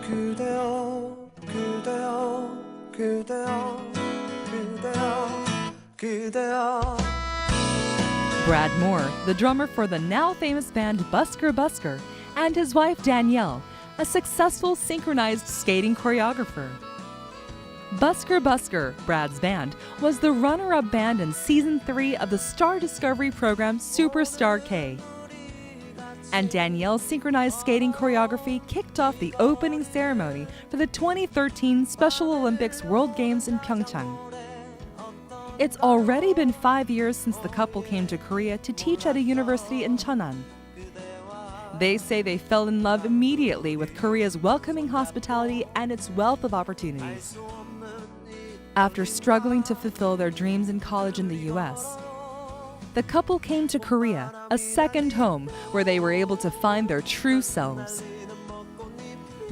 그대여 그대여 그대여 그대여 그대여. Brad Moore, the drummer for the now famous band Busker Busker, and his wife Danielle, a successful synchronized skating choreographer. Busker Busker, Brad's band, was the runner-up band in Season 3 of the Star Discovery program Superstar K. And Danielle's synchronized skating choreography kicked off the opening ceremony for the 2013 Special Olympics World Games in Pyeongchang. It's already been 5 years since the couple came to Korea to teach at a university in Cheonan. They say they fell in love immediately with Korea's welcoming hospitality and its wealth of opportunities. After struggling to fulfill their dreams in college in the US, the couple came to Korea, a second home where they were able to find their true selves.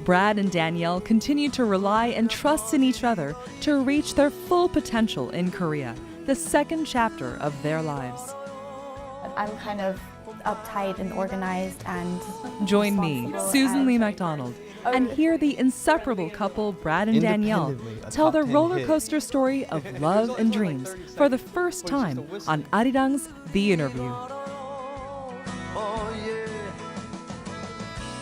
Brad and Danielle continue to rely and trust in each other to reach their full potential in Korea, the second chapter of their lives. I'm kind of uptight and organized and Join me, Susan Lee MacDonald, and hear the inseparable couple Brad and Danielle tell their roller coaster story of love and dreams for the first time on Arirang's The Interview.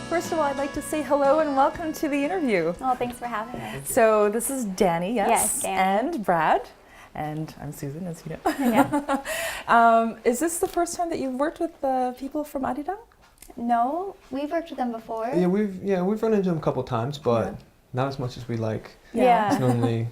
First of all, I'd like to say hello and welcome to The Interview. oh, thanks for having us. So this is Danny, yes? Yes, Danny. And Brad. And I'm Susan, as you know. Yeah. Is this the first time that you've worked with people from Arirang? No, we've worked with them before. Yeah, we've run into them a couple times, but not as much as we like. Yeah. It's normally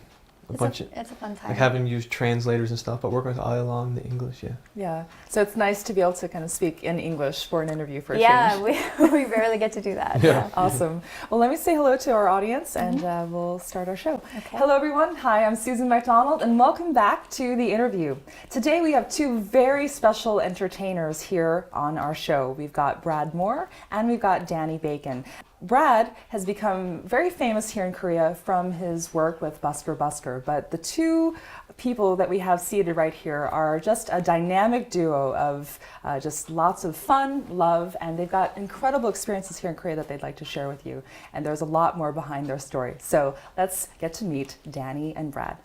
a bunch of it's a fun time. like having used translators and stuff, but working with Arirang, the English, yeah. Yeah. So it's nice to be able to kind of speak in English for an interview for a yeah, change. we rarely get to do that. Yeah. Awesome. Well, let me say hello to our audience and we'll start our show. Okay. Hello, everyone. Hi, I'm Susan MacDonald and welcome back to The Interview. Today we have two very special entertainers here on our show. We've got Brad Moore and we've got Danny Bacon. Brad has become very famous here in Korea from his work with Busker Busker, but the two people that we have seated right here are just a dynamic duo of just lots of fun, love, and they've got incredible experiences here in Korea that they'd like to share with you. And there's a lot more behind their story. So let's get to meet Danny and Brad.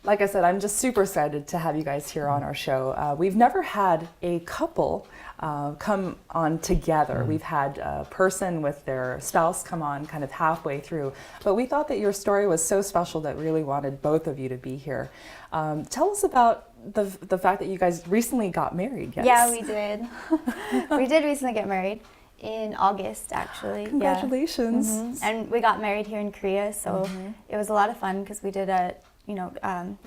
Like I said, I'm just super excited to have you guys here on our show. We've never had a couple come on together. We've had a person with their spouse come on kind of halfway through, but we thought that your story was so special that we really wanted both of you to be here. Tell us about the fact that you guys recently got married. Yes? Yeah, we did. We did recently get married in August, actually. Congratulations. Yeah. And we got married here in Korea, so it was a lot of fun because we did we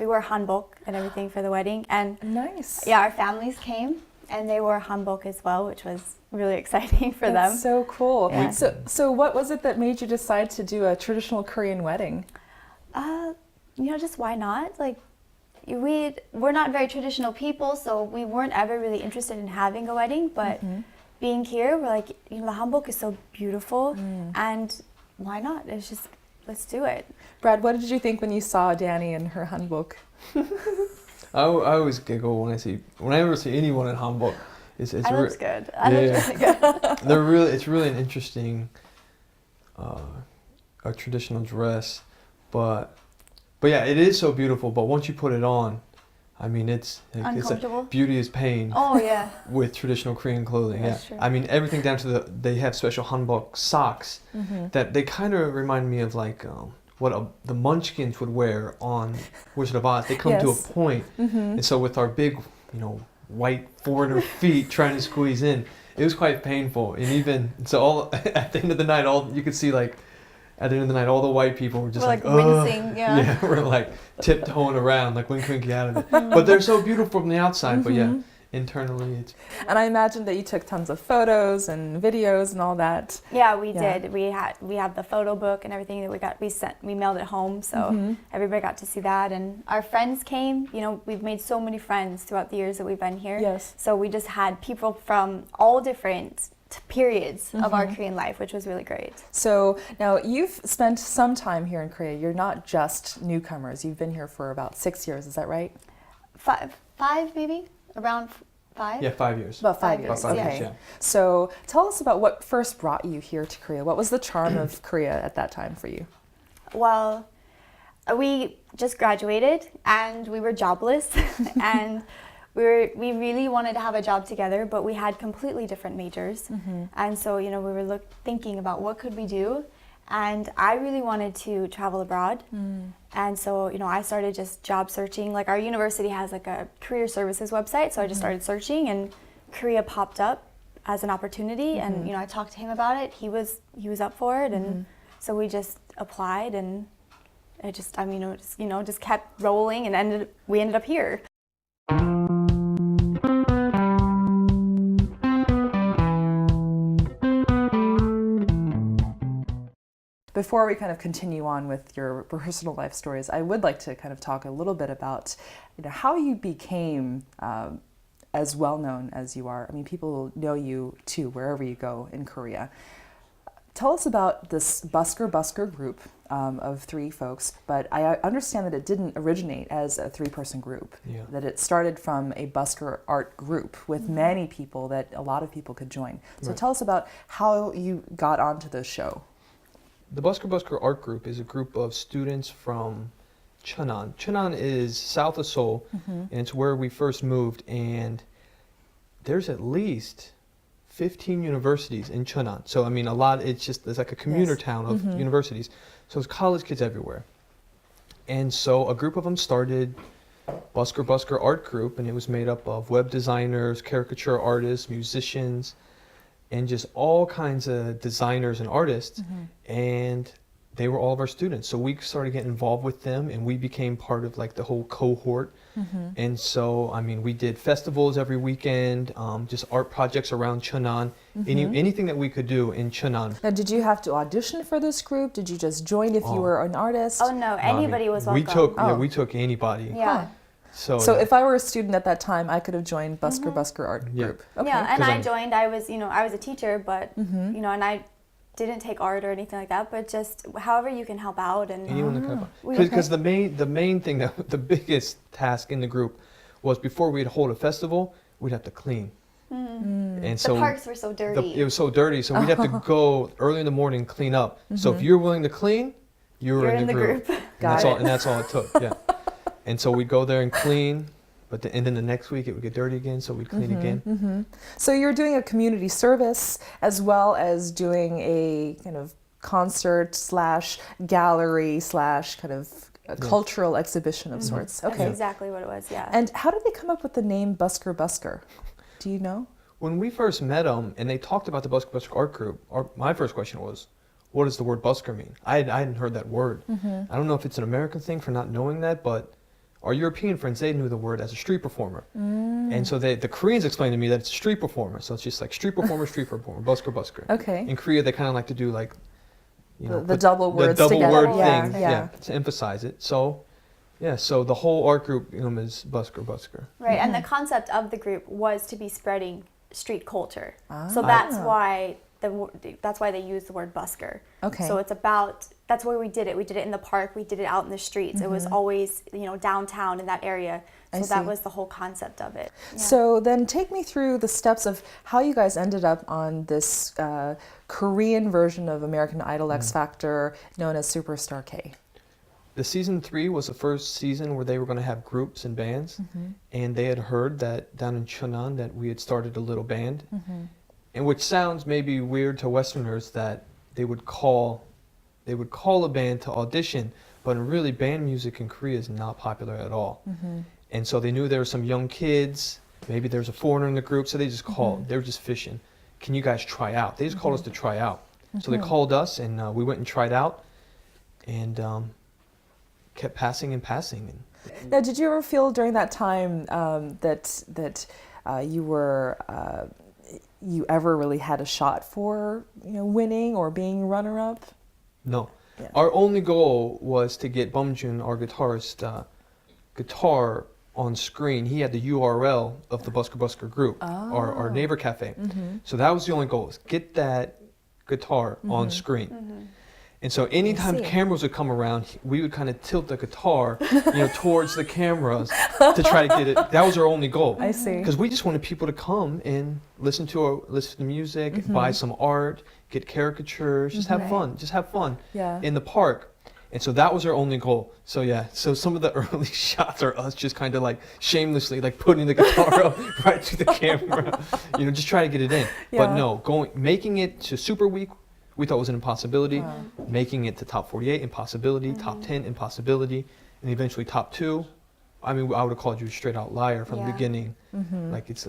wore hanbok and everything for the wedding. And nice. Yeah, our families came and they wore hanbok as well, which was really exciting for them. So cool. Yeah. So what was it that made you decide to do a traditional Korean wedding? Just why not? Like, we're not very traditional people, so we weren't ever really interested in having a wedding, but being here, we're like, the hanbok is so beautiful, and why not? It's just, let's do it. Brad, what did you think when you saw Danny in her hanbok? I always giggle when I ever see anyone in hanbok. It looks good. Looks really good. It's really an interesting, a traditional dress, but yeah, it is so beautiful. But once you put it on, I mean, it's uncomfortable. Beauty is pain. Oh yeah. With traditional Korean clothing, That's true. I mean, everything down to they have special hanbok socks that they kind of remind me of like what the Munchkins would wear on Wizard of Oz. They come to a point, and so with our big, white foreigner feet trying to squeeze in, it was quite painful. And even so, at the end of the night, you could see like. At the end of the night, all the white people were just we're like wincing, yeah, we're like tiptoeing around, like wink, winky out of it. But they're so beautiful from the outside. But yeah, internally. It's And I imagine that you took tons of photos and videos and all that. Yeah, we did. We have the photo book and everything that we mailed it home, so everybody got to see that. And our friends came. You know, we've made so many friends throughout the years that we've been here. Yes. So we just had people from all different periods of our Korean life, which was really great. So now you've spent some time here in Korea. You're not just newcomers. You've been here for about 6 years. Is that right? Five maybe? Around 5? yeah, 5 years. About 5 years. About 5 Okay. years, yeah. So tell us about what first brought you here to Korea. What was the charm of Korea at that time for you? Well, we just graduated and we were jobless and we really wanted to have a job together, but we had completely different majors. And so, you know, we were thinking about what could we do. And I really wanted to travel abroad. And so, you know, I started just job searching. Like our university has like a career services website. So I just started searching and Korea popped up as an opportunity. And, you know, I talked to him about it. He was up for it. And so we just applied and it just, I mean, it just, you know, just kept rolling and we ended up here. Before we kind of continue on with your personal life stories, I would like to kind of talk a little bit about, you know, how you became as well known as you are. I mean, people know you too wherever you go in Korea. Tell us about this Busker Busker group of 3 folks, but I understand that it didn't originate as a 3-person group, that it started from a busker art group with many people that a lot of people could join. So tell us about how you got onto the show. The Busker Busker art group is a group of students from Cheonan. Cheonan is south of Seoul, and it's where we first moved, and there's at least 15 universities in Cheonan. So, I mean, it's like a commuter town of universities. So there's college kids everywhere. And so a group of them started Busker Busker art group, and it was made up of web designers, caricature artists, musicians, and just all kinds of designers and artists. And they were all of our students. So we started getting involved with them, and we became part of like the whole cohort. And so, I mean, we did festivals every weekend, just art projects around Cheonan, anything that we could do in Cheonan. Now, did you have to audition for this group? Did you just join if you were an artist? Oh no, anybody was welcome. We took anybody. Yeah. So if I were a student at that time, I could have joined Busker Busker art group. Okay. Yeah, and I joined. I was a teacher, but you know, and I didn't take art or anything like that, but just however you can help out and anyone that can help out. Because the main thing, the biggest task in the group was before we'd hold a festival, we'd have to clean. And so the parks were so dirty. It was so dirty, so we'd have to go early in the morning and clean up. So if you're willing to clean, you're in the group. And that's all it took. Yeah. And so we'd go there and clean, and then the next week it would get dirty again, so we'd clean again. So you're doing a community service as well as doing a kind of concert / gallery / kind of a cultural exhibition of sorts. Okay. That's exactly what it was, yeah. And how did they come up with the name Busker Busker? Do you know? When we first met them and they talked about the Busker Busker art group, my first question was, what does the word busker mean? I hadn't heard that word. I don't know if it's an American thing for not knowing that, but our European friends, they knew the word as a street performer. And so the Koreans explained to me that it's a street performer. So it's just like street performer, Busker Busker. Okay. In Korea, they kind of like to do like, you know, the double words the double together. word thing, to emphasize it. So, so the whole art group is Busker Busker. Right, and the concept of the group was to be spreading street culture. So that's why they use the word busker. Okay. So that's where we did it. We did it in the park. We did it out in the streets. It was always, downtown in that area. So that was the whole concept of it. Yeah. So then take me through the steps of how you guys ended up on this Korean version of American Idol X Factor known as Superstar K. The season 3 was the first season where they were going to have groups and bands. And they had heard that down in Cheonan that we had started a little band. And which sounds maybe weird to Westerners that they would call a band to audition, but really band music in Korea is not popular at all. And so they knew there were some young kids, maybe there's a foreigner in the group, so they just called. They were just fishing. Can you guys try out? They just called us to try out. So they called us, and we went and tried out, and kept passing and passing. Now, did you ever feel during that time that you ever really had a shot for winning or being runner-up? No. Yeah. Our only goal was to get Bumjun, our guitarist, guitar on screen. He had the URL of the Busker Busker group, our neighbor cafe. So that was the only goal, was get that guitar on screen. And so anytime cameras would come around, we would kind of tilt the guitar, towards the cameras to try to get it. That was our only goal. I see. Because we just wanted people to come and listen to music, buy some art, get caricatures, just have fun in the park. And so that was our only goal. So yeah, so some of the early shots are us just kind of like shamelessly like putting the guitar up right to the camera, just try to get it in. But no, making it to Super Week, we thought was an impossibility. Making it to top 48, impossibility. Top 10, impossibility. And eventually top 2. I mean, I would have called you a straight out liar from the beginning. Like it's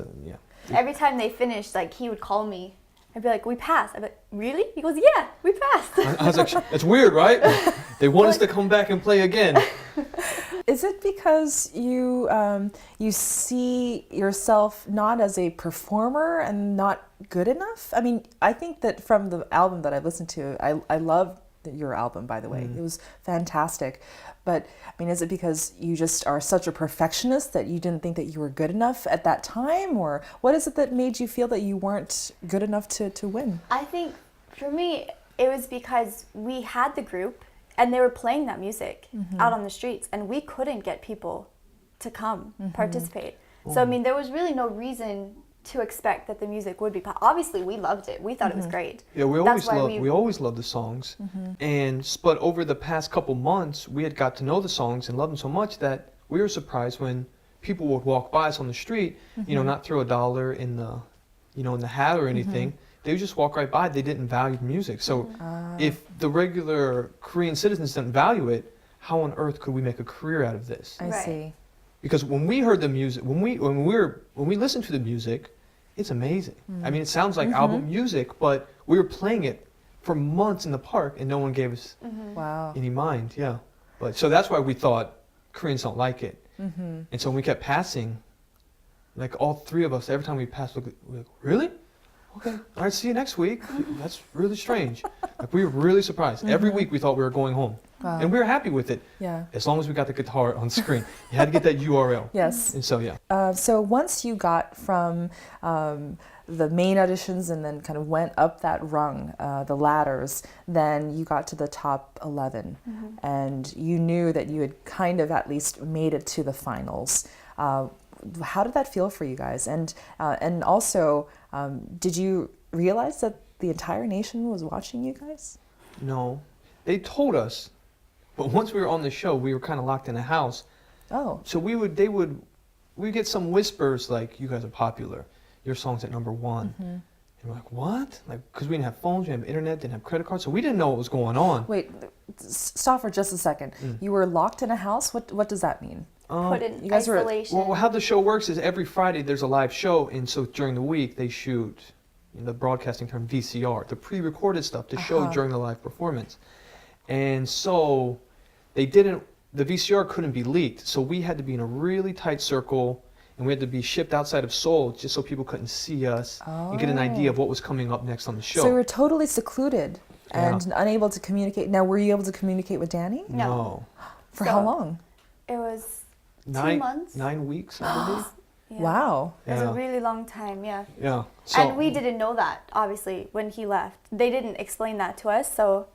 Every time they finished, like he would call me. I'd be like, we passed. I'd be like, really? He goes, yeah, we passed. I was like, it's weird, right? They want us to come back and play again. Is it because you see yourself not as a performer and not good enough? I mean, I think that from the album that I've listened to, I love your album, by the way. It was fantastic. But I mean, is it because you just are such a perfectionist that you didn't think that you were good enough at that time? Or what is it that made you feel that you weren't good enough to win? I think for me, it was because we had the group and they were playing that music out on the streets and we couldn't get people to come participate. So, I mean, there was really no reason to expect that the music would be obviously we loved it. We thought it was great. Yeah, we always loved the songs. But over the past couple months, we had got to know the songs and loved them so much that we were surprised when people would walk by us on the street, not throw $1 in the in the hat or anything. They would just walk right by. They didn't value the music. So if the regular Korean citizens didn't value it, how on earth could we make a career out of this? I see. Because when we heard the music, when we listened to the music, it's amazing. I mean, it sounds like album music, but we were playing it for months in the park, and no one gave us any mind. Yeah, but so that's why we thought Koreans don't like it, and so when we kept passing, like all three of us, every time we passed, we're like, really? Okay, all right, see you next week. That's really strange. Like we were really surprised. Every week we thought we were going home. And we were happy with it. Yeah. As long as we got the guitar on screen. You had to get that URL. Yes. And so, yeah. So once you got from the main auditions and then kind of went up that rung, the ladders, then you got to the top 11. And you knew that you had kind of at least made it to the finals. How did that feel for you guys? And also, did you realize that the entire nation was watching you guys? No. They told us. But once we were on the show, we were kind of locked in a house. Oh. So we'd get some whispers like, you guys are popular. Your song's at #1. And we're like, what? Like, because we didn't have phones, we didn't have internet, didn't have credit cards, so we didn't know what was going on. Wait, stop for just a second. You were locked in a house? What does that mean? Put in isolation. Well, how the show works is every Friday there's a live show, and so during the week they shoot, in the broadcasting term, VCR, the pre-recorded stuff to show during the live performance. And so the VCR couldn't be leaked, so we had to be in a really tight circle, and we had to be shipped outside of Seoul just so people couldn't see us and get an idea of what was coming up next on the show. So you were totally secluded and unable to communicate. Now, were you able to communicate with Danny? No. For how long? It was 2 months. 9 weeks, I believe. Yeah. Wow. It was a really long time, yeah. Yeah. So, and we didn't know that, obviously, when he left. They didn't explain that to us, so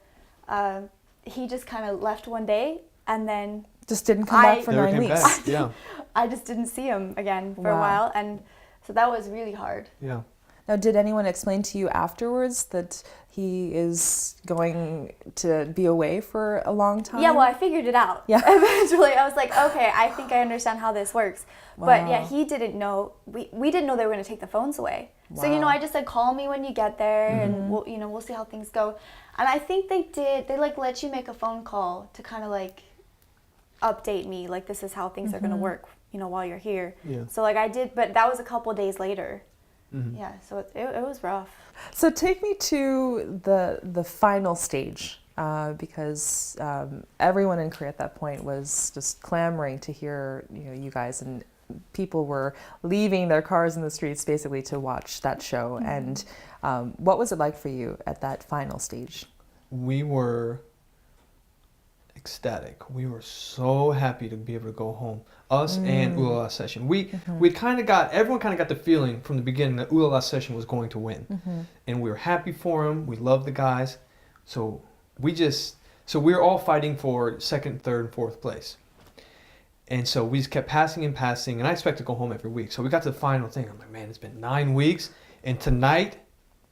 he just kind of left one day, and then just didn't come back for 9 weeks. Back. Yeah. I just didn't see him again for a while, and so that was really hard. Yeah. Now, did anyone explain to you afterwards that he is going to be away for a long time? Yeah, well, I figured it out. Yeah. Eventually, I was like, okay, I think I understand how this works. Wow. But yeah, he didn't know. We didn't know they were going to take the phones away. Wow. So, I just said, call me when you get there, and we'll see how things go. And I think they did. They let you make a phone call to kind of update me, like this is how things are going to work, while you're here. Yeah. So I did, but that was a couple days later. Yeah, so it was rough. So take me to the final stage, because everyone in Korea at that point was just clamoring to hear you guys, and people were leaving their cars in the streets basically to watch that show. And what was it like for you at that final stage? We were ecstatic. We were so happy to be able to go home. Us and Ulala Session. Everyone kind of got the feeling from the beginning that Ulala Session was going to win. And we were happy for him. We loved the guys. So we were all fighting for second, third, and fourth place. And so we just kept passing, and I expect to go home every week. So we got to the final thing. I'm like, man, it's been 9 weeks, and tonight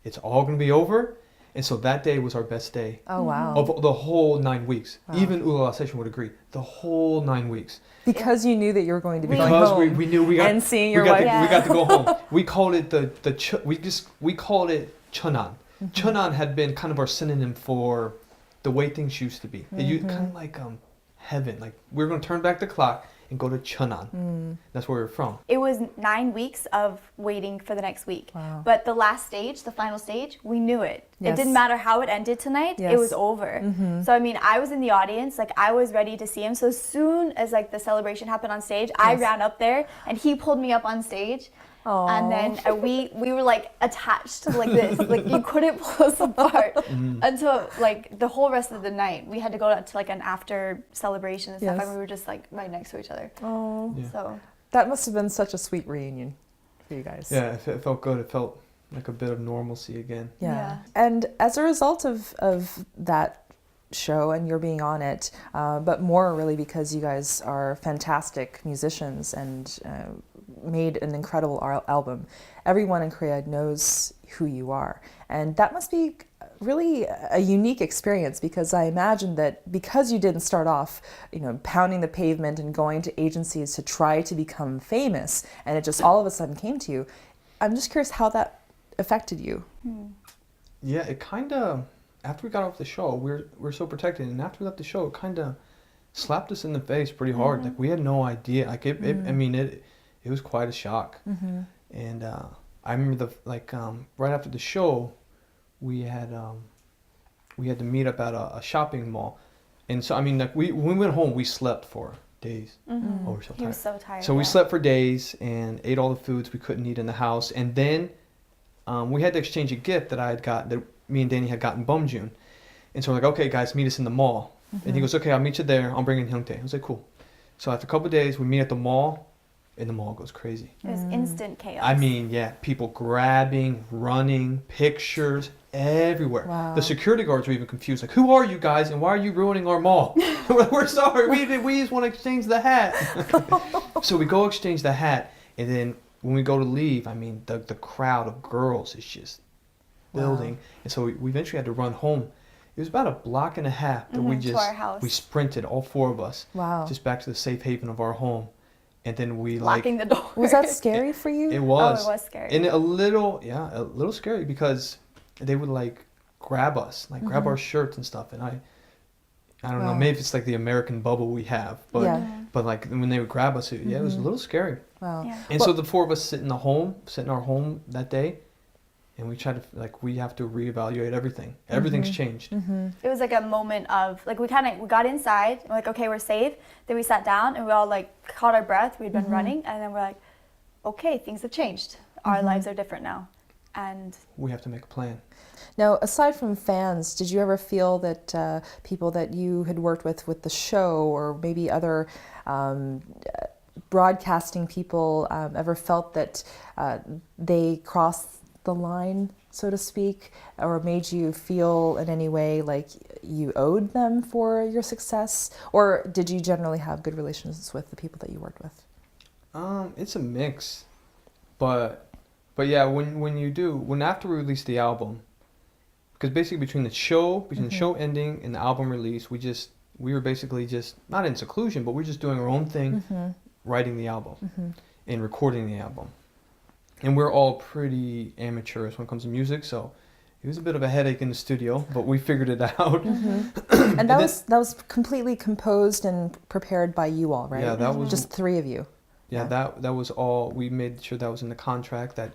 it's all going to be over. And so that day was our best day. Oh, wow. Of the whole 9 weeks. Wow. Even Ulala Session would agree. The whole 9 weeks. Because you knew that you were going to be going home. Because we knew we got and seeing your wife. We got to go home. We called it we called it Cheonan. Cheonan had been kind of our synonym for the way things used to be. Kind of like heaven. Like we were going to turn back the clock and go to Cheonan. That's where we were from. It was 9 weeks of waiting for the next week. Wow. But the last stage, the final stage, we knew it. Yes. It didn't matter how it ended tonight, Yes. it was over. So I mean, I was in the audience, like I was ready to see him. So as soon as like the celebration happened on stage, I ran up there and he pulled me up on stage. Aww. And then we were like attached to like this, like you couldn't pull us apart until like the whole rest of the night. We had to go out to like an after celebration and stuff, Yes. and we were just like right next to each other. Oh, Yeah. So that must have been such a sweet reunion for you guys. Yeah, it felt good. It felt like a bit of normalcy again. Yeah. And as a result of that show and you're being on it, but more really because you guys are fantastic musicians and made an incredible album, everyone in Korea knows who you are. And that must be really a unique experience, because I imagine that because you didn't start off, pounding the pavement and going to agencies to try to become famous, and it just all of a sudden came to you, I'm just curious how that affected you. Yeah, it kind of, after we got off the show, we're so protected, and after we left the show, it kind of slapped us in the face pretty hard. Like we had no idea. Like it was quite a shock. And I remember right after the show, we had to meet up at a shopping mall, and so I mean, like when we went home, we slept for days. Oh, we're so tired. he was so tired. So we slept for days and ate all the foods we couldn't eat in the house, and then we had to exchange a gift that me and Danny had gotten Bumjun, and so we're like, okay, guys, meet us in the mall. And he goes, okay, I'll meet you there. I'm bringing Hyungtae. I was like, cool. So after a couple of days, we meet at the mall. And the mall goes crazy. It was instant chaos. I mean, yeah, people grabbing, running, pictures everywhere. Wow. The security guards were even confused. Like, who are you guys and why are you ruining our mall? We're sorry, we just want to exchange the hat. So we go exchange the hat, and then when we go to leave, I mean, the crowd of girls is just building. And so we eventually had to run home. It was about a block and a half that to our house. we sprinted, all four of us, Wow. just back to the safe haven of our home. And then we locking the door. Was that scary for you? It was. Oh, it was scary. And a little scary, because they would like grab us, like grab our shirts and stuff. And I don't know, maybe it's like the American bubble we have, but but like when they would grab us, it was a little scary. Wow. Yeah. And so the four of us sit in our home that day, and we try to we have to reevaluate everything. Everything's changed. It was like a moment of like we got inside and we're like, okay, we're safe. Then we sat down and we all like caught our breath. We'd been running, and then we're like, okay, things have changed. Our lives are different now, and We have to make a plan. Now, aside from fans, did you ever feel that people that you had worked with the show, or maybe other broadcasting people, ever felt that they crossed the line, so to speak, or made you feel in any way like you owed them for your success? Or did you generally have good relations with the people that you worked with? It's a mix, but yeah, when after we released the album, because basically between the show ending and the album release, we were basically just not in seclusion, but we're just doing our own thing, writing the album and recording the album. And we're all pretty amateurs when it comes to music, so it was a bit of a headache in the studio, but we figured it out. And that was completely composed and prepared by you all, right? Yeah, that was just three of you. Yeah, that was all. We made sure that was in the contract, that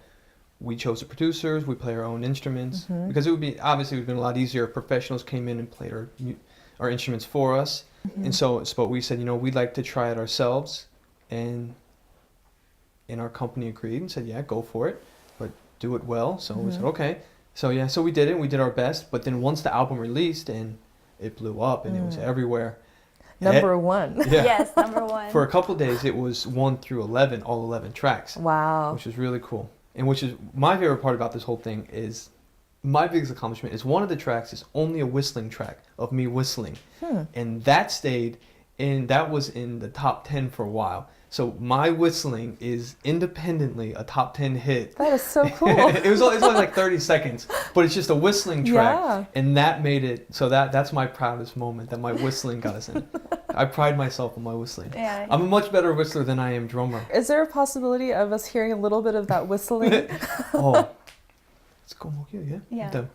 we chose the producers, we play our own instruments, because it would been a lot easier if professionals came in and played our instruments for us. And so, but we said, we'd like to try it ourselves, and and our company agreed and said, yeah, go for it, but do it well. So we said, okay. So yeah, so we did it. We did our best. But then once the album released, and it blew up, and it was everywhere. Number one. Yeah. Yes, number one. For a couple of days, it was 1 through 11, all 11 tracks. Wow. Which was really cool. And which is my favorite part about this whole thing is my biggest accomplishment is one of the tracks is only a whistling track of me whistling. And that stayed that was in the top 10 for a while. So my whistling is independently a top 10 hit. That is so cool. It's only like 30 seconds, but it's just a whistling track. Yeah. And that made it, so that's my proudest moment, that my whistling got us in. I pride myself on my whistling. Yeah. I'm a much better whistler than I am drummer. Is there a possibility of us hearing a little bit of that whistling? Oh, it's cool, yeah. Yeah.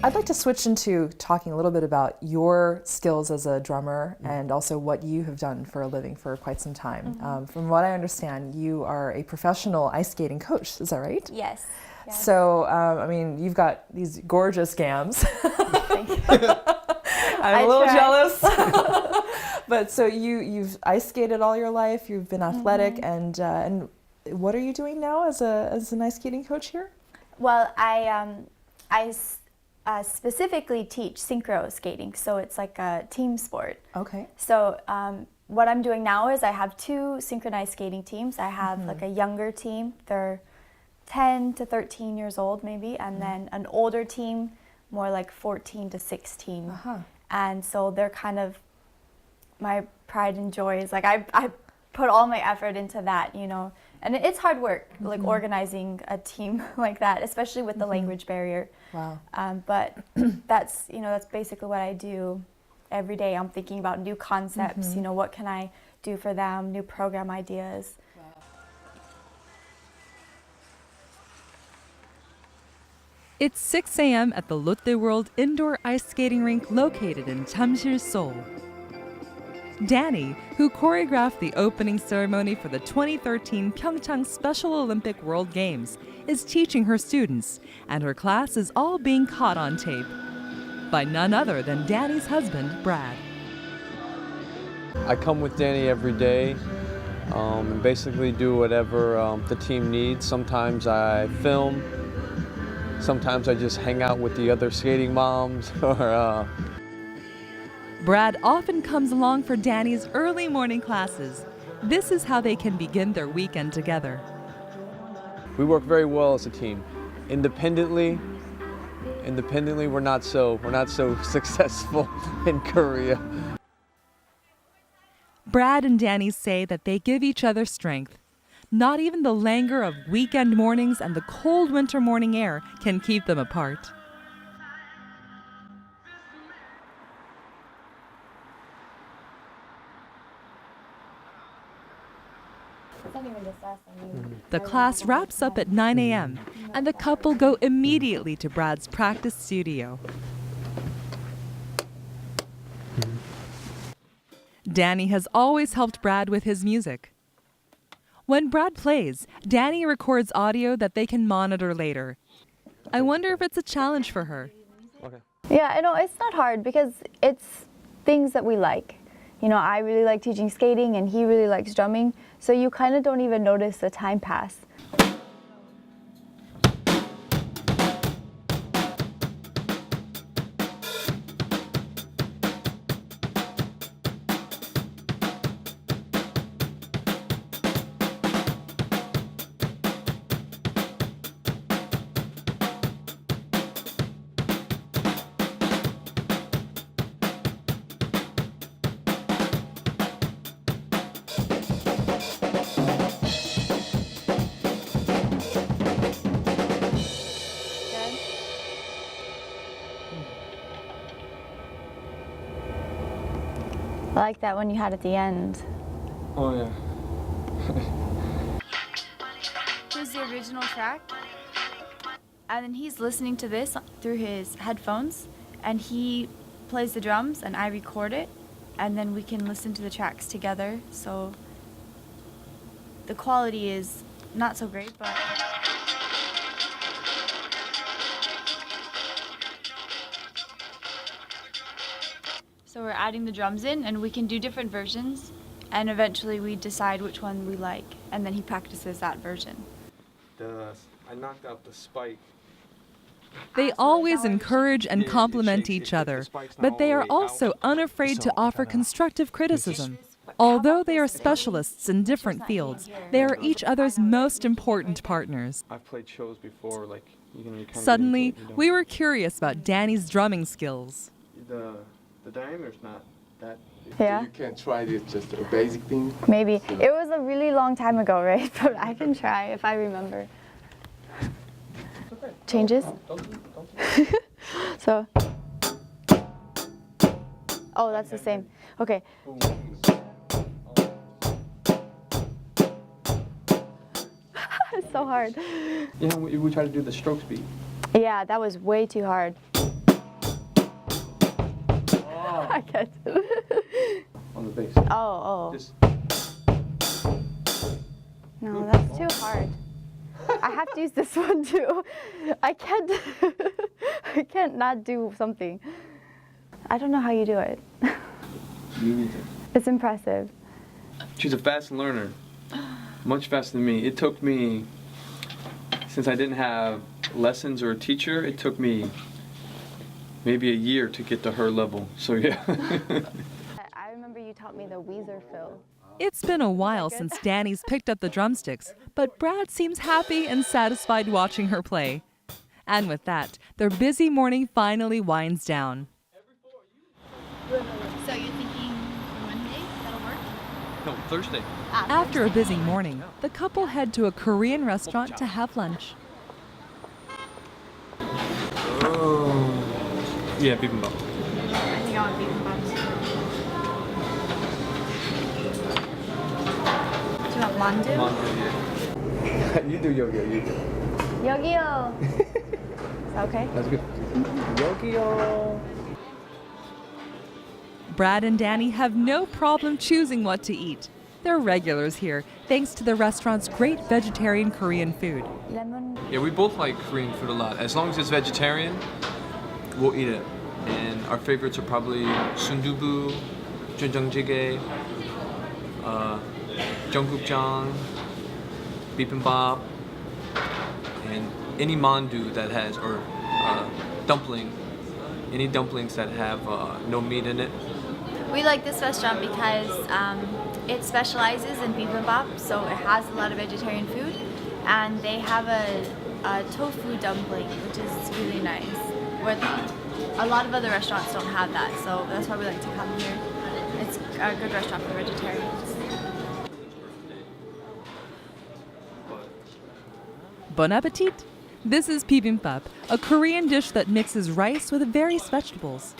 I'd like to switch into talking a little bit about your skills as a drummer and also what you have done for a living for quite some time. From what I understand, you are a professional ice skating coach, is that right? Yes. Yes. So, I mean, you've got these gorgeous gams. Thank you. I'm a little try. jealous. But so you've ice skated all your life, you've been athletic, and what are you doing now as an ice skating coach here? Well, I specifically teach synchro skating, so it's like a team sport. Okay. So what I'm doing now is I have 2 synchronized skating teams. I have like a younger team, they're 10 to 13 years old maybe, and then an older team, more like 14 to 16. And so they're kind of my pride and joy is like I put all my effort into that, you know. And it's hard work, like organizing a team like that, especially with the language barrier. Wow. But that's basically what I do every day. I'm thinking about new concepts, you know, what can I do for them, new program ideas. It's 6 a.m. at the Lotte World Indoor Ice Skating Rink located in Jamsil, Seoul. Danny, who choreographed the opening ceremony for the 2013 Pyeongchang Special Olympic World Games, is teaching her students, and her class is all being caught on tape by none other than Danny's husband, Brad. I come with Danny every day and basically do whatever the team needs. Sometimes I film, sometimes I just hang out with the other skating moms or Brad often comes along for Danny's early morning classes. This is how they can begin their weekend together. we work very well as a team. Independently, we're not so successful in Korea. Brad and Danny say that they give each other strength. Not even the languor of weekend mornings and the cold winter morning air can keep them apart. The class wraps up at 9 a.m. and the couple go immediately to Brad's practice studio. Danny has always helped Brad with his music. When Brad plays, Danny records audio that they can monitor later. I wonder if it's a challenge for her. Okay. Yeah, I know it's not hard because it's things that we like. You know, I really like teaching skating and he really likes drumming, so you kind of don't even notice the time pass. like that one you had at the end. Oh yeah. Here's the original track. And then he's listening to this through his headphones, and he plays the drums and I record it, and then we can listen to the tracks together. So the quality is not so great, but so we're adding the drums in, and we can do different versions, and eventually we decide which one we like, and then he practices that version. I knocked out the spike. They always encourage and compliment each other, but they are also unafraid to offer constructive criticism. Although they are specialists in different fields, they are each other's most important partners. I've played shows before, like you can kind of Suddenly, we were curious about Danny's drumming skills. the diameter's not that big. Yeah, You can try this, just a basic thing. maybe. It was a really long time ago, right? But I can try if I remember. Changes? So. Oh, that's the same. Okay. It's so hard. Yeah, we try to do the stroke speed. Yeah, that was way too hard. I can't. On the bass. Oh. Just No, that's too hard. I have to use this one too. I can't. I can't not do something. I don't know how you do it. you need to. It's impressive. She's a fast learner, much faster than me. It took me, since I didn't have lessons or a teacher, it took me maybe a year to get to her level. So yeah. I remember you taught me the Weezer fill. It's been a while since Danny's picked up the drumsticks, but Brad seems happy and satisfied watching her play. And with that, their busy morning finally winds down. So you're thinking Monday? That'll work? No, Thursday. After a busy morning, the couple head to a Korean restaurant to have lunch. Yeah, bibimbap. I think I want bibimbap. Do you want mandu? You do yoga, you do. 여기요. Is that okay? That's good. Yogi-o. Brad and Danny have no problem choosing what to eat. They're regulars here, thanks to the restaurant's great vegetarian Korean food. Lemon. Yeah, we both like Korean food a lot. As long as it's vegetarian, we'll eat it. And our favorites are probably sundubu, cheonggukjang, cheonggukjang, bibimbap, and any mandu that has, or dumpling, any dumplings that have no meat in it. We like this restaurant because it specializes in bibimbap, so it has a lot of vegetarian food, and they have a tofu dumpling, which is really nice. Where a lot of other restaurants don't have that, so that's why we like to come here. It's a good restaurant for vegetarians. Bon appetit! This is bibimbap, a Korean dish that mixes rice with various vegetables.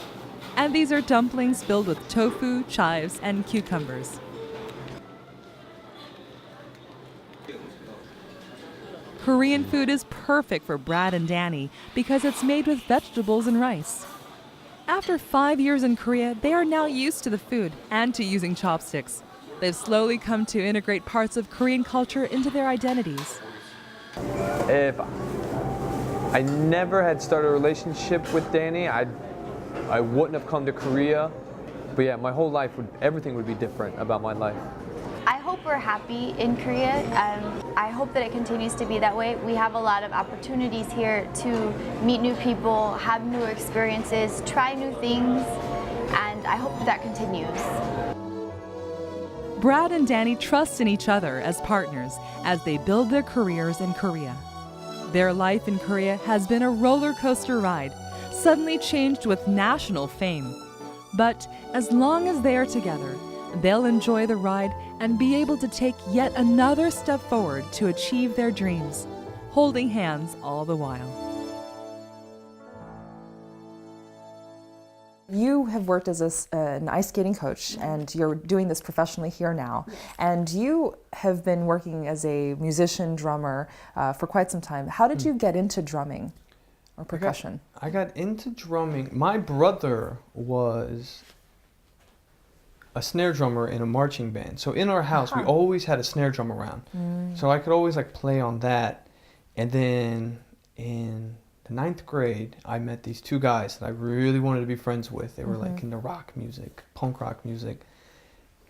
And these are dumplings filled with tofu, chives, and cucumbers. Korean food is perfect for Brad and Danny because it's made with vegetables and rice. After 5 years in Korea, they are now used to the food and to using chopsticks. They've slowly come to integrate parts of Korean culture into their identities. If I never had started a relationship with Danny, I wouldn't have come to Korea. But yeah, my whole life, everything would be different about my life. I hope we're happy in Korea. I hope that it continues to be that way. We have a lot of opportunities here to meet new people, have new experiences, try new things, and I hope that continues. Brad and Danny trust in each other as partners as they build their careers in Korea. Their life in Korea has been a roller coaster ride, suddenly changed with national fame. But as long as they are together, they'll enjoy the ride and be able to take yet another step forward to achieve their dreams, holding hands all the while. You have worked as an ice skating coach, and you're doing this professionally here now. Yes. And you have been working as a musician, drummer for quite some time. How did you get into drumming or percussion? I got into drumming. My brother was a snare drummer in a marching band. So in our house, we always had a snare drum around. So I could always like play on that. And then in the 9th grade, I met these two guys that I really wanted to be friends with. They were like into rock music, punk rock music,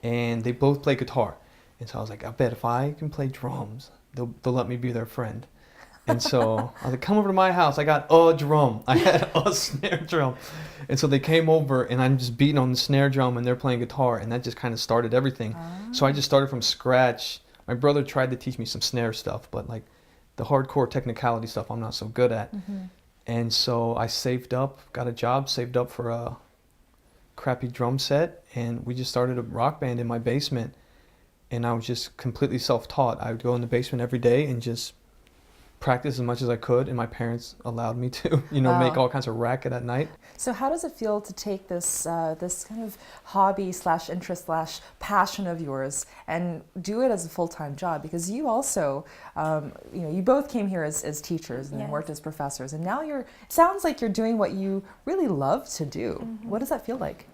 and they both play guitar. And so I was like, I bet if I can play drums, they'll let me be their friend. And so I was like, come over to my house. I got a drum. I had a snare drum. And so they came over, and I'm just beating on the snare drum, and they're playing guitar, and that just kind of started everything. So I just started from scratch. My brother tried to teach me some snare stuff, but like the hardcore technicality stuff I'm not so good at. And so I saved up, got a job, saved up for a crappy drum set, and we just started a rock band in my basement. And I was just completely self-taught. I would go in the basement every day and just practice as much as I could, and my parents allowed me to, make all kinds of racket at night. So how does it feel to take this this kind of hobby / interest / passion of yours and do it as a full-time job? Because you also, you both came here as teachers and worked as professors, and now it sounds like you're doing what you really love to do. What does that feel like?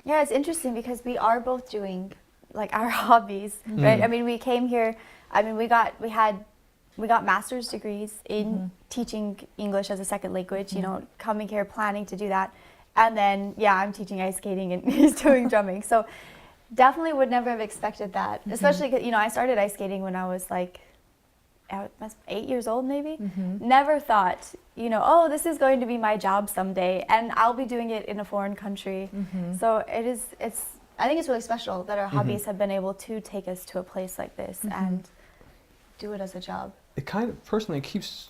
Yeah, it's interesting because we are both doing like our hobbies, right? I mean, we came here, we got master's degrees in teaching English as a second language, coming here planning to do that. And then, I'm teaching ice skating and he's doing drumming. So definitely would never have expected that, especially because, I started ice skating when I was like 8 years old maybe. Never thought, this is going to be my job someday and I'll be doing it in a foreign country. So I think it's really special that our hobbies have been able to take us to a place like this and do it as a job. It kind of personally keeps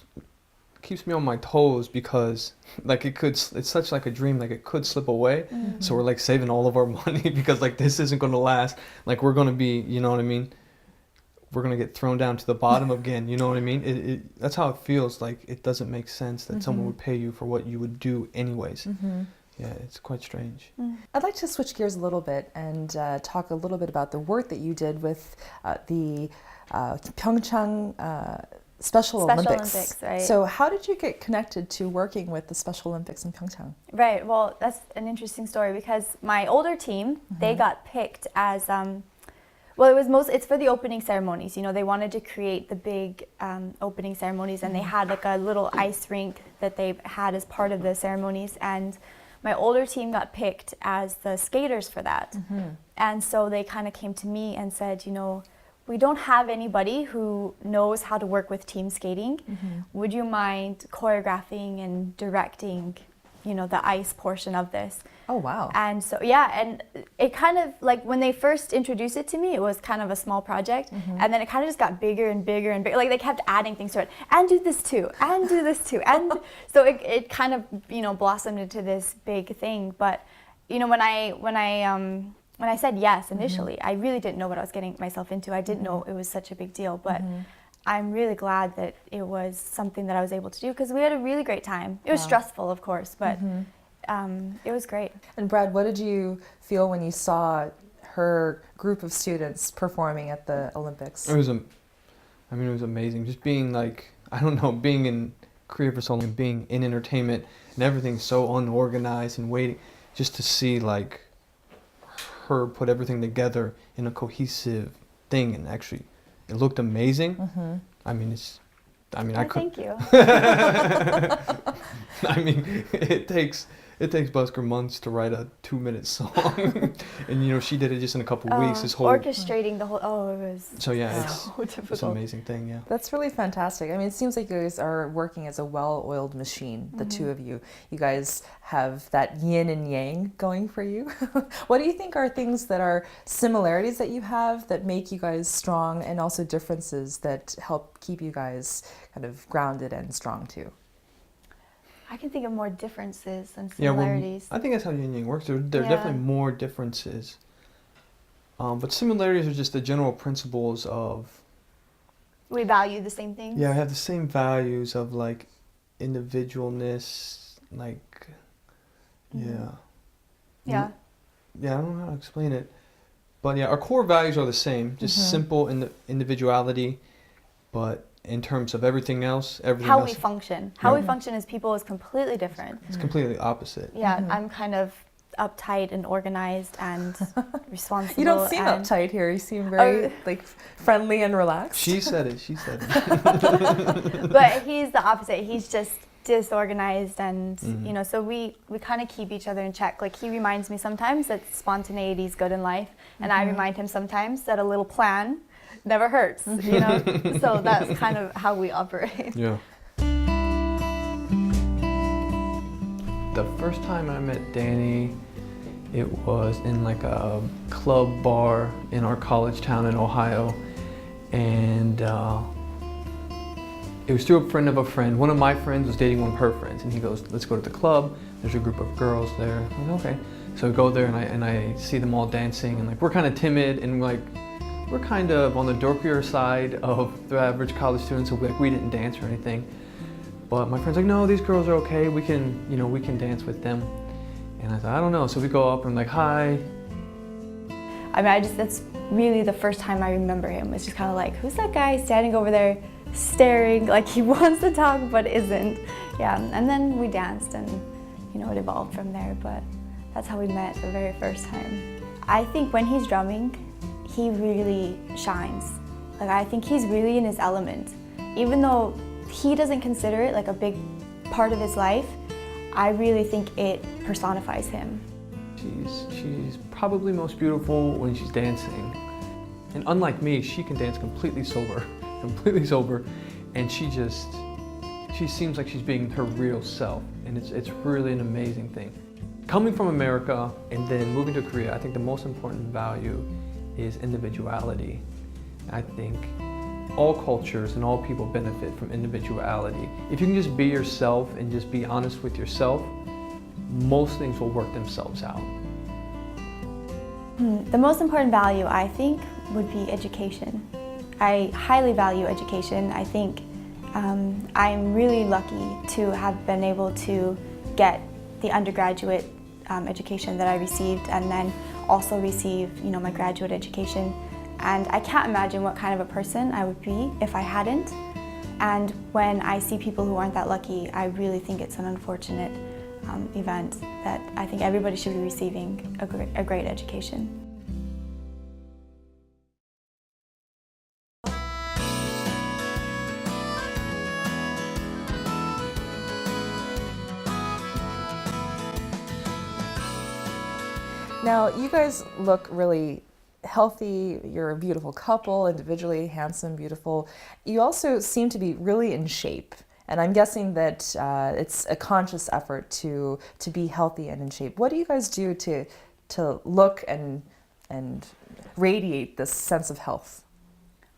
me on my toes because like it's such like a dream, like it could slip away. So we're like saving all of our money because like this isn't going to last. Like we're going to be, we're going to get thrown down to the bottom again, you know what I mean? That's how it feels. Like it doesn't make sense that someone would pay you for what you would do anyways. Yeah, it's quite strange. I'd like to switch gears a little bit and talk a little bit about the work that you did with the Pyeongchang Special Olympics. Right. So how did you get connected to working with the Special Olympics in Pyeongchang? Right, well, that's an interesting story because my older team, they got picked as, it's for the opening ceremonies. They wanted to create the big opening ceremonies, and they had like a little ice rink that they had as part of the ceremonies, and my older team got picked as the skaters for that. And so they kind of came to me and said, we don't have anybody who knows how to work with team skating. Would you mind choreographing and directing, the ice portion of this? Oh, wow. And so, and it kind of, like, when they first introduced it to me, it was kind of a small project, and then it kind of just got bigger and bigger and bigger. Like, they kept adding things to it, and do this too, and do this too. And so it kind of, blossomed into this big thing. But, when I said yes initially, I really didn't know what I was getting myself into. I didn't know it was such a big deal, but I'm really glad that it was something that I was able to do because we had a really great time. It was stressful, of course, but it was great. And Brad, what did you feel when you saw her group of students performing at the Olympics? It was amazing. Just being like, being in Korea for so long, and being in entertainment and everything so unorganized and waiting, just to see like her put everything together in a cohesive thing, and actually it looked amazing. Thank you. It takes Busker months to write a 2-minute song, and she did it just in a couple weeks. This whole orchestrating the whole. It was so difficult. it's an amazing thing. Yeah, that's really fantastic. It seems like you guys are working as a well-oiled machine. The two of you guys have that yin and yang going for you. What do you think are things that are similarities that you have that make you guys strong, and also differences that help keep you guys kind of grounded and strong too? I can think of more differences than similarities. I think that's how yin and yang works. There are definitely more differences. But similarities are just the general principles of... We value the same things? Yeah, I have the same values of like individualness, like, Yeah. Yeah, I don't know how to explain it. But yeah, our core values are the same, just simple in the individuality, but in terms of everything else, How we function. How we function as people is completely different. It's completely opposite. Yeah, I'm kind of uptight and organized and responsible. You don't seem uptight here. You seem very like friendly and relaxed. She said it. She said it. But he's the opposite. He's just disorganized, and you know, so we kind of keep each other in check. Like, he reminds me sometimes that spontaneity is good in life, and I remind him sometimes that a little plan never hurts, you know. So that's kind of how we operate. Yeah. The first time I met Danny, it was in like a club bar in our college town in Ohio, and it was through a friend of a friend. One of my friends was dating one of her friends, and he goes, "Let's go to the club. There's a group of girls there." I'm like, okay. So we go there, and I see them all dancing, and like, we're kind of timid, and like, we're kind of on the dorkier side of the average college student, so we didn't dance or anything. But my friend's like, "No, these girls are okay. We can dance with them." And I thought, I don't know. So we go up and like, "Hi." I mean, that's really the first time I remember him. It's just kind of like, who's that guy standing over there staring like he wants to talk but isn't? Yeah, and then we danced, and you know, it evolved from there, but that's how we met the very first time. I think when he's drumming, he really shines. Like, I think he's really in his element. Even though he doesn't consider it like a big part of his life, I really think it personifies him. She's probably most beautiful when she's dancing. And unlike me, she can dance completely sober, and she seems like she's being her real self, and it's really an amazing thing. Coming from America and then moving to Korea, I think the most important value is individuality. I think all cultures and all people benefit from individuality. If you can just be yourself and just be honest with yourself, most things will work themselves out. The most important value, I think, would be education. I highly value education. I think I'm really lucky to have been able to get the undergraduate education that I received, and then also receive, you know, my graduate education. And I can't imagine what kind of a person I would be if I hadn't. And when I see people who aren't that lucky, I really think it's an unfortunate event that I think everybody should be receiving a great education. Now, you guys look really healthy. You're a beautiful couple, individually, handsome, beautiful. You also seem to be really in shape. And I'm guessing that it's a conscious effort to be healthy and in shape. What do you guys do to look and radiate this sense of health?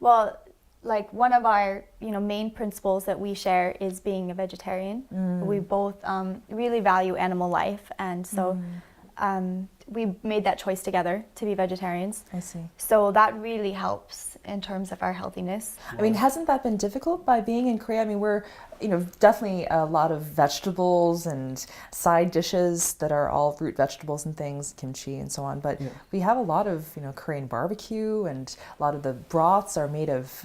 Well, like, one of our main principles that we share is being a vegetarian. We both really value animal life, and so we made that choice together to be vegetarians. I see. So that really helps in terms of our healthiness. I mean, hasn't that been difficult by being in Korea? I mean, we're, definitely a lot of vegetables and side dishes that are all root vegetables and things, kimchi and so on. But we have a lot of, Korean barbecue, and a lot of the broths are made of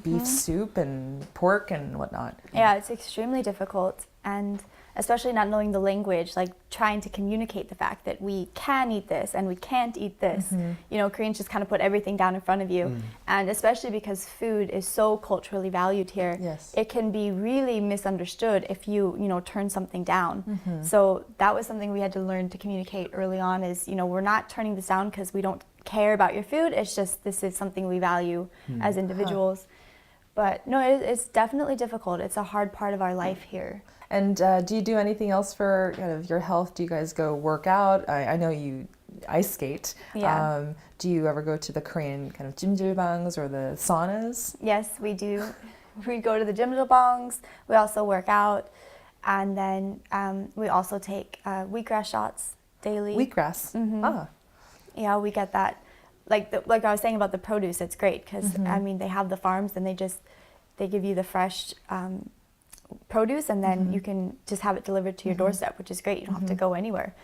beef soup and pork and whatnot. Yeah, it's extremely difficult. And especially not knowing the language, like trying to communicate the fact that we can eat this and we can't eat this. Koreans just kind of put everything down in front of you. And especially because food is so culturally valued here, it can be really misunderstood if you, turn something down. So that was something we had to learn to communicate early on is, we're not turning this down because we don't care about your food. It's just, this is something we value as individuals. But no, it's definitely difficult. It's a hard part of our life here. And do you do anything else for kind of your health? Do you guys go work out? I know you ice skate. Yeah. Do you ever go to the Korean kind of jjimjilbangs or the saunas? Yes, we do. We go to the jjimjilbangs. We also work out. And then we also take wheatgrass shots daily. Wheatgrass? Ah. Yeah, we get that. Like I was saying about the produce, it's great because, they have the farms and they give you the fresh produce, and then you can just have it delivered to your doorstep, which is great. You don't have to go anywhere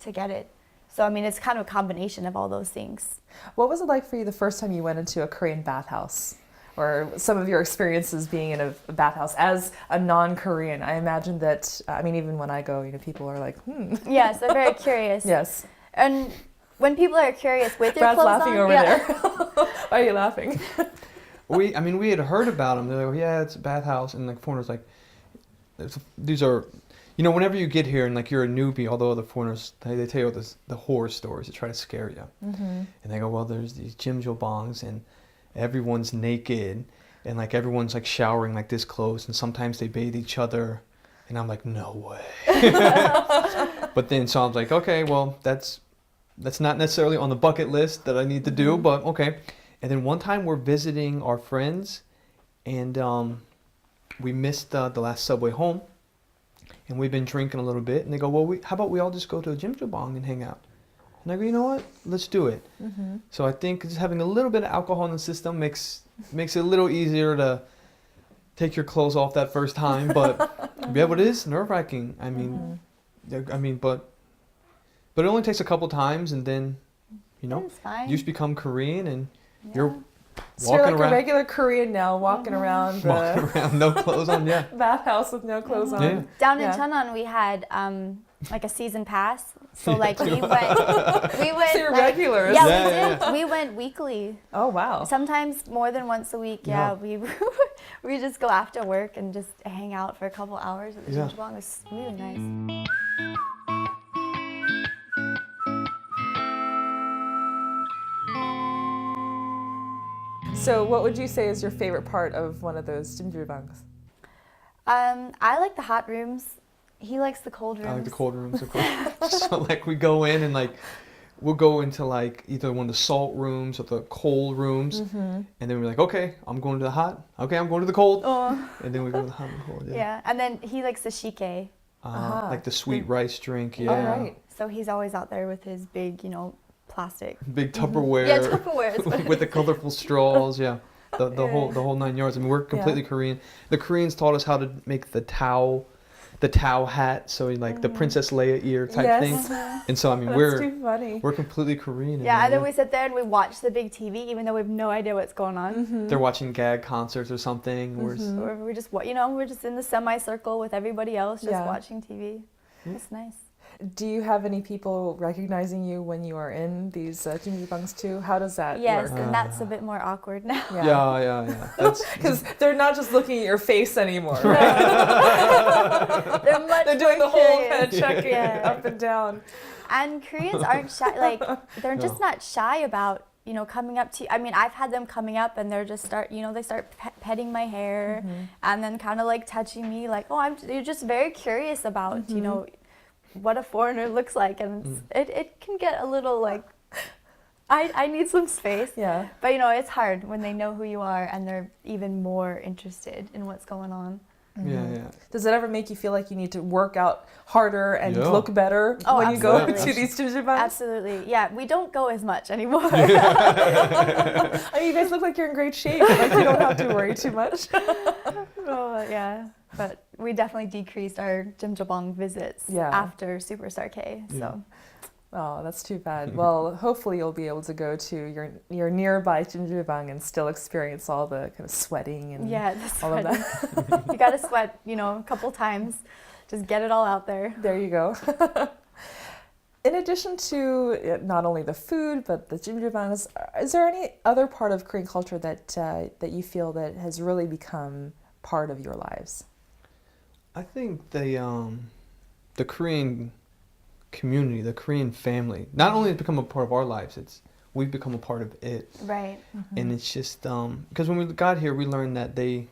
to get it. So I mean, it's kind of a combination of all those things. What was it like for you the first time you went into a Korean bathhouse? Or some of your experiences being in a bathhouse as a non-Korean? I imagine that, I mean, even when I go, you know, people are like, Yes, they're very curious. Yes. And when people are curious with their Brad's clothes laughing on, over yeah. there. Why are you laughing? We had heard about them. They're like, yeah, it's a bathhouse, and like foreigners like, these are, you know, whenever you get here and like you're a newbie, although the foreigners they tell you the horror stories to try to scare you, and they go, well, there's these jjimjilbangs and everyone's naked and like everyone's like showering like this close, and sometimes they bathe each other, and I'm like, no way. But then so I was like, okay, well that's not necessarily on the bucket list that I need to do, but okay. And then one time we're visiting our friends, and we missed the last subway home, and we've been drinking a little bit, and they go, well, how about we all just go to a jjimjilbang and hang out? And I go, you know what? Let's do it. So I think just having a little bit of alcohol in the system makes it a little easier to take your clothes off that first time. But yeah, but it is nerve-wracking. I mean, but it only takes a couple times, and then you know, It's fine. you just become Korean, and you're So you're walking like around. a regular Korean now, walking around the Walking around, no clothes on, yeah. bathhouse with no clothes on. Yeah. Down in Yeah. Cheonan, we had like a season pass. So Yeah. like we went So you're like, regulars. Yeah, Yeah, we yeah, did. We went weekly. Oh, wow. Sometimes more than once a week. Yeah, we just go after work and just hang out for a couple hours at the Yeah. jjimjilbang. It's really nice. So what would you say is your favorite part of one of those jjimjilbangs? I like the hot rooms. He likes the cold rooms. I like the cold rooms, of course. So like we go in and like we'll go into like either one of the salt rooms or the cold rooms, and then we're like, okay, I'm going to the hot. Okay, I'm going to the cold. Oh. And then we go to the hot and cold. Yeah. Yeah, and then he likes the shike. Like the sweet rice drink. Yeah. All right. So he's always out there with his big, plastic. Big Tupperware. Yeah, Tupperware. with the colorful straws. Yeah. The whole 9 yards. I mean, we're completely Korean. The Koreans taught us how to make the towel hat, so like the Princess Leia ear type Yes. thing. And so I mean, That's too funny. we're completely Korean. in Yeah, there, and then we sit there and we watch the big TV, even though we have no idea what's going on. They're watching gag concerts or something. Or we're just, we're just in the semicircle with everybody else, just Yeah. watching TV. It's nice. Do you have any people recognizing you when you are in these jjimjilbangs too? How does that Yes, work? and that's a bit more awkward now. Yeah. That's Because they're not just looking at your face anymore. They're much They're doing more the whole curious. head checking Yeah. up and down. And Koreans aren't shy, they're just not shy about, coming up to, I've had them coming up and they're just they start petting my hair and then kind of like touching me like, they're just very curious about, what a foreigner looks like. And it can get a little like, I need some space. Yeah. But, it's hard when they know who you are and they're even more interested in what's going on. yeah. Does it ever make you feel like you need to work out harder and Yeah. look better Oh, when you go absolutely. to these jjimjilbangs? Absolutely. Yeah, we don't go as much anymore. I mean, you guys look like you're in great shape. Like you don't have to worry too much. Oh, yeah. But we definitely decreased our jjimjilbang visits Yeah. after Superstar K. So Oh, that's too bad. Well, hopefully you'll be able to go to your nearby jjimjilbang and still experience all the kind of sweating and yeah, the all of sweating. that. You got to sweat, a couple times. Just get it all out there. There you go. In addition to not only the food but the jjimjilbangs, is there any other part of Korean culture that you feel that has really become part of your lives? I think the Korean community, the Korean family, not only has become a part of our lives, we've become a part of it. Right. And it's just because when we got here, we learned that they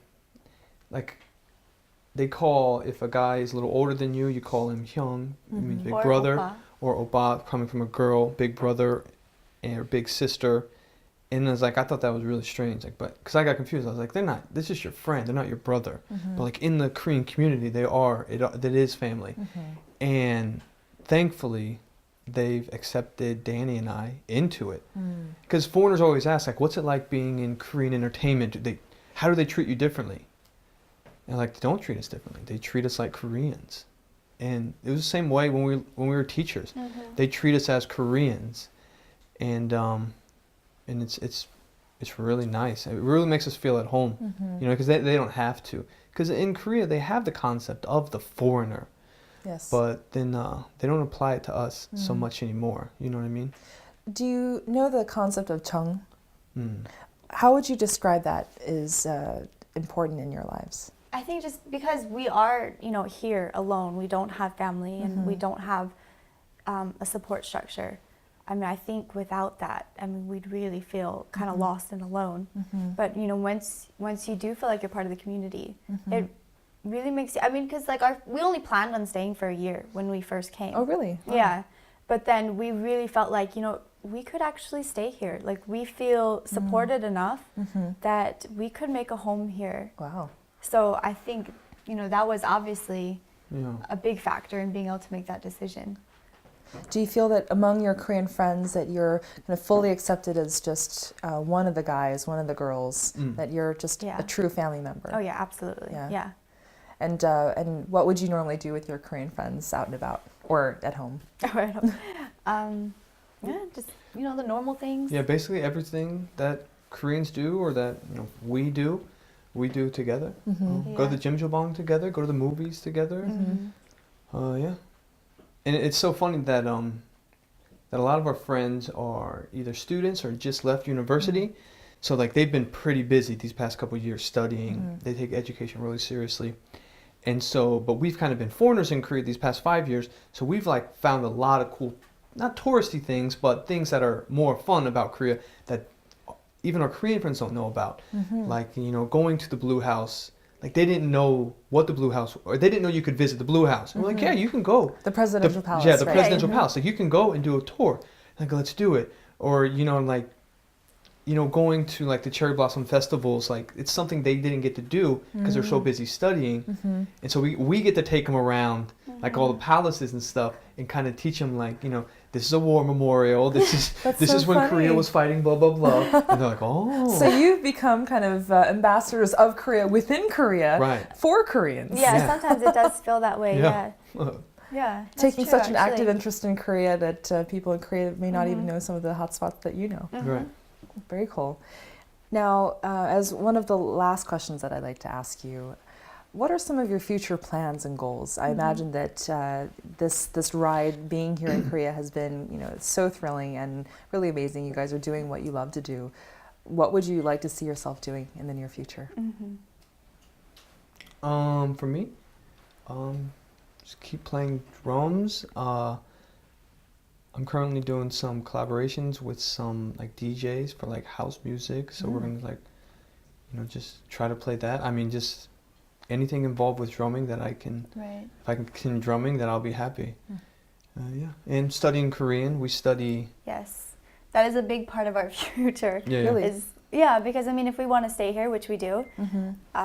call, if a guy is a little older than you call him hyung, it means big Or brother, oppa. or oppa coming from a girl, big brother, or big sister. And I was like, I thought that was really strange, because I got confused. I was like, this is your friend, they're not your brother. But like in the Korean community, they are. It is family. And thankfully, they've accepted Danny and I into it. Because foreigners always ask, what's it like being in Korean entertainment? How do they treat you differently? And they don't treat us differently. They treat us like Koreans. And it was the same way when we were teachers. They treat us as Koreans, and it's really nice. It really makes us feel at home, you know, because they don't have to. Because in Korea they have the concept of the foreigner, Yes. but then they don't apply it to us so much anymore. You know what I mean? Do you know the concept of cheong? Mm. How would you describe that is important in your lives? I think just because we are, you know, here alone, we don't have family and we don't have a support structure. I mean, I think without that, I mean, we'd really feel kind of lost and alone. But, you know, once you do feel like you're part of the community, it really makes you, I mean, because like we only planned on staying for a year when we first came. Oh, really? Wow. Yeah. But then we really felt like, you know, we could actually stay here. Like, we feel supported enough that we could make a home here. Wow. So I think, you know, that was obviously Yeah. a big factor in being able to make that decision. Do you feel that among your Korean friends that you're kind of fully accepted as just one of the guys, one of the girls, that you're just Yeah. a true family member? Oh, yeah, absolutely. Yeah. Yeah. And what would you normally do with your Korean friends out and about or at home? Yeah, just, you know, the normal things. Yeah, basically everything that Koreans do or that, you know, we do together. Go to the jjimjilbang together, go to the movies together. Yeah. And it's so funny that that a lot of our friends are either students or just left university. So like they've been pretty busy these past couple of years studying. They take education really seriously. And so, but we've kind of been foreigners in Korea these past 5 years. So we've like found a lot of cool, not touristy things, but things that are more fun about Korea that even our Korean friends don't know about. Like, you know, going to the Blue House. Like they didn't know what the Blue House, or they didn't know you could visit the Blue House. And we're like, yeah, you can go. The presidential palace. Yeah, the right? presidential palace. Like you can go and do a tour. Like, let's do it. Or, you know, like, you know, going to like the cherry blossom festivals, like it's something they didn't get to do because they're so busy studying. And so we get to take them around like all the palaces and stuff and kind of teach them like, you know, this is a war memorial. This is so when funny. Korea was fighting blah blah blah. And they're like, oh. So you've become kind of ambassadors of Korea within Korea Right. for Koreans. Yeah, Yeah. sometimes it does feel that way. Yeah. Yeah. Yeah. that's Taking true, such an active actually. interest in Korea that people in Korea may not even know some of the hot spots that you know. Right. Very cool. Now, as one of the last questions that I'd like to ask you, what are some of your future plans and goals? I imagine that this ride, being here in Korea, has been, you know, it's so thrilling and really amazing. You guys are doing what you love to do. What would you like to see yourself doing in the near future? For me, just keep playing drums. I'm currently doing some collaborations with some like DJs for like house music. So we're gonna like, you know, just try to play that. I mean, just anything involved with drumming that I can. Right. If I can continue drumming, then I'll be happy. Yeah. And studying Korean, we study. Yes. That is a big part of our future. Yeah. Yeah. Really? Yeah, because I mean, if we want to stay here, which we do,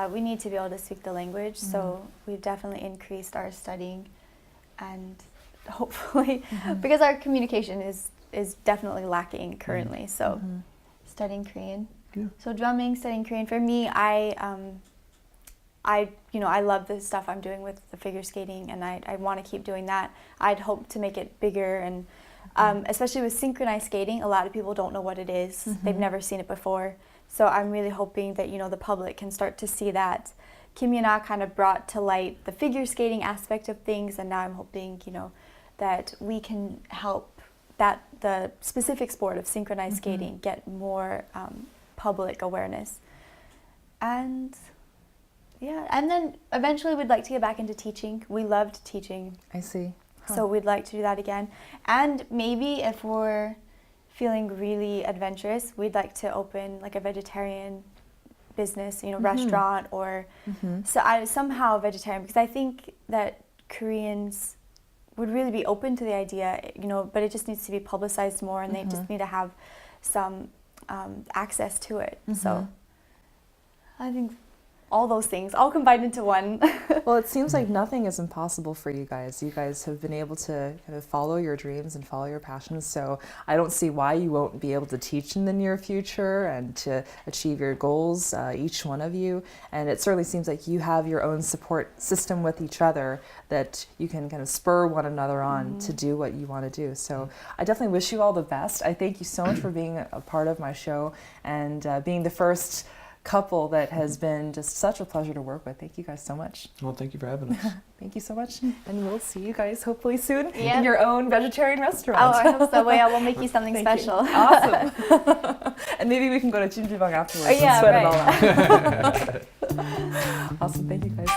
we need to be able to speak the language. So we've definitely increased our studying, and hopefully, because our communication is definitely lacking currently. So studying Korean. Yeah. So drumming, studying Korean. For me, I love the stuff I'm doing with the figure skating, and I want to keep doing that. I'd hope to make it bigger, and especially with synchronized skating, a lot of people don't know what it is. They've never seen it before. So I'm really hoping that, you know, the public can start to see that. Kim Yuna kind of brought to light the figure skating aspect of things, and now I'm hoping, you know, that we can help that the specific sport of synchronized skating get more public awareness. And yeah, and then eventually we'd like to get back into teaching. We loved teaching. I see. So we'd like to do that again. And maybe if we're feeling really adventurous, we'd like to open like a vegetarian business, you know, restaurant or somehow vegetarian, because I think that Koreans would really be open to the idea, you know, but it just needs to be publicized more, and they just need to have some access to it. So I think all those things, all combined into one. Well, it seems like nothing is impossible for you guys. You guys have been able to kind of follow your dreams and follow your passions. So I don't see why you won't be able to teach in the near future and to achieve your goals, each one of you. And it certainly seems like you have your own support system with each other that you can kind of spur one another on to do what you want to do. So I definitely wish you all the best. I thank you so much for being a part of my show and being the first couple that has been just such a pleasure to work with. Thank you guys so much. Well, thank you for having us. Thank you so much. And we'll see you guys hopefully soon in Yep. your own vegetarian restaurant. Oh, I hope so. Well, yeah, we'll make you something Thank you. special. Awesome. And maybe we can go to cheonggukjang afterwards Yeah, and sweat it all out. Awesome. Thank you guys.